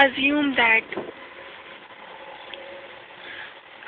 assume that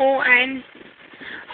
ON,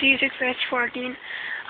C6H14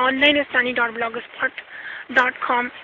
onlineustani.blogspot.com